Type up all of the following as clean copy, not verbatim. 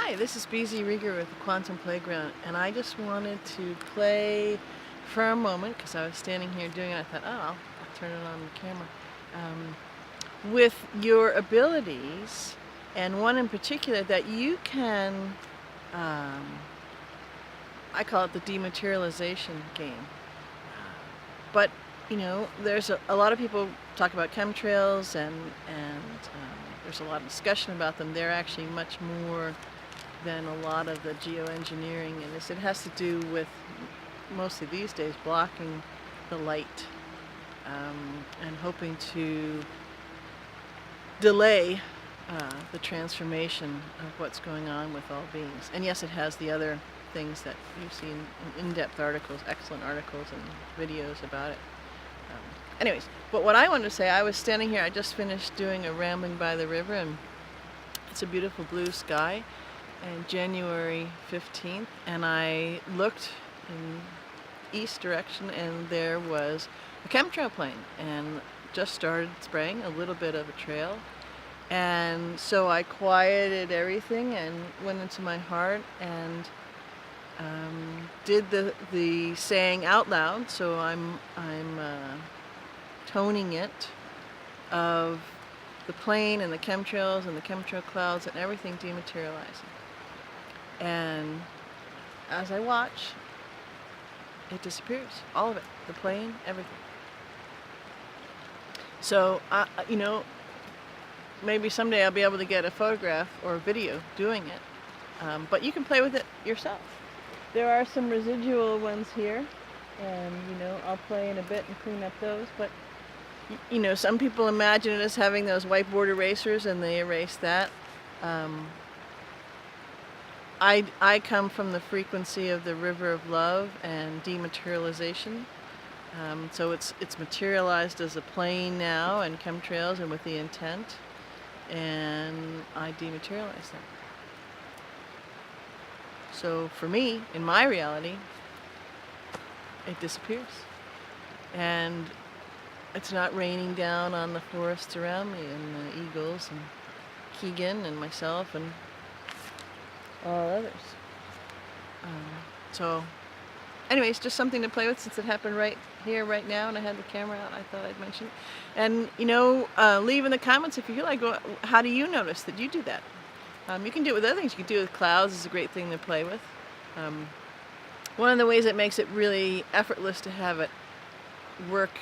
Hi, this is BZ Rieger with the Quantum Playground, and I just wanted to play for a moment because I was standing here doing it. I thought, I'll turn it on the camera. With your abilities, and one in particular that you can, I call it the dematerialization game. But there's a lot of people talk about chemtrails, and there's a lot of discussion about them. They're actually much more than a lot of the geoengineering, and it has to do with, mostly these days, blocking the light and hoping to delay the transformation of what's going on with all beings. And yes, it has the other things that you've seen in in-depth articles, excellent articles and videos about it. Anyways, but what I wanted to say, I was standing here, I just finished doing a rambling by the river, and it's a beautiful blue sky, and January 15th, and I looked in east direction, and there was a chemtrail plane, and just started spraying a little bit of a trail. And so I quieted everything and went into my heart and did the saying out loud. So I'm toning it of the plane and the chemtrails and the chemtrail clouds and everything dematerializing. And as I watch, it disappears, all of it, the plane, everything. So maybe someday I'll be able to get a photograph or a video doing it, but you can play with it yourself. There are some residual ones here, and I'll play in a bit and clean up those, but some people imagine it as having those whiteboard erasers, and they erase that. I come from the frequency of the river of love and dematerialization. So it's materialized as a plane now, and chemtrails, and with the intent, and I dematerialize them. So for me, in my reality, it disappears. And it's not raining down on the forests around me, and the eagles, and Keenan, and myself, and all others. So anyways, just something to play with since it happened right here, right now, and I had the camera out. I thought I'd mention it. And leave in the comments if you feel like, how do you notice that you do that? You can do it with other things. You can do it with clouds. It's a great thing to play with. One of the ways it makes it really effortless to have it work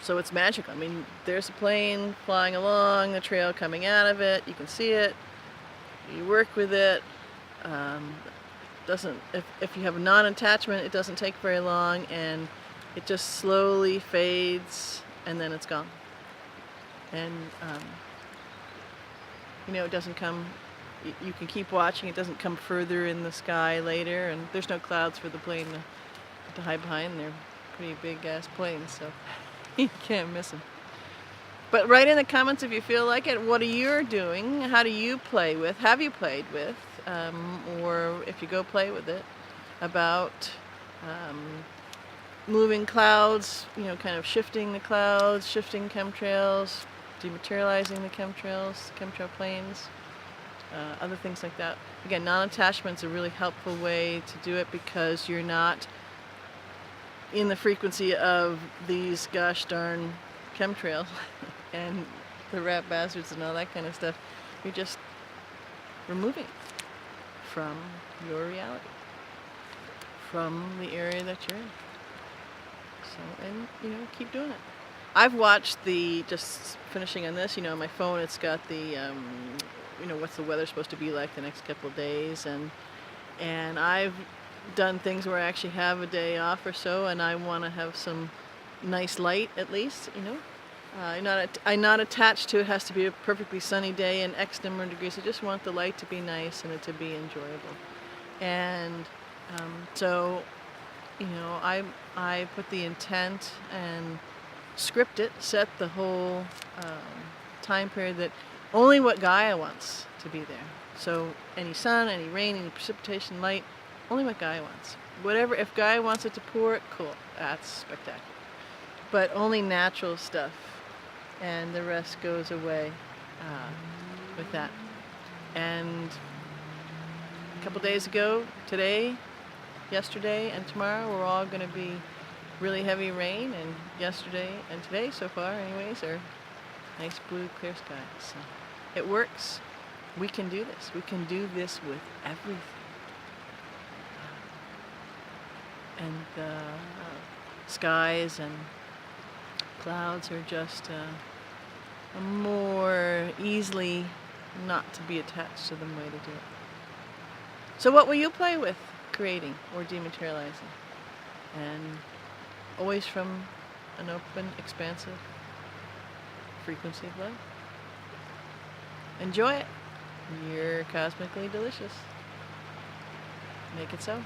so it's magical. I mean, there's a plane flying along, the trail coming out of it. You can see it. You work with it. If you have a non-attachment, it doesn't take very long, and it just slowly fades, and then it's gone. And it doesn't come. You can keep watching. It doesn't come further in the sky later, and there's no clouds for the plane to hide behind. They're pretty big ass planes, so you can't miss them. But write in the comments if you feel like it. What are you doing? How do you play with? Have you played with? Or if you go play with it, about moving clouds, kind of shifting the clouds, shifting chemtrails, dematerializing the chemtrails, chemtrail planes, other things like that. Again, non-attachment's a really helpful way to do it because you're not in the frequency of these gosh darn chemtrails and the rat bastards and all that kind of stuff. You're just removing it from your reality, from the area that you're in. So, and keep doing it. I've watched just finishing on this, on my phone, it's got the, what's the weather supposed to be like the next couple of days, and I've done things where I actually have a day off or so, and I want to have some nice light at least, I'm not attached to it has to be a perfectly sunny day and X number of degrees. I just want the light to be nice and it to be enjoyable. And so, I put the intent and script it, set the whole time period that only what Gaia wants to be there. So any sun, any rain, any precipitation, light, only what Gaia wants. Whatever, if Gaia wants it to pour, cool, that's spectacular. But only natural stuff, and the rest goes away with that. And a couple days ago, today, yesterday, and tomorrow we're all going to be really heavy rain, and yesterday and today so far anyways are nice blue clear skies. So it works. We can do this. We can do this with everything. And the skies and clouds are just a more easily not to be attached to them way to do it. So what will you play with creating or dematerializing? And always from an open, expansive frequency of love. Enjoy it. You're cosmically delicious. Make it so.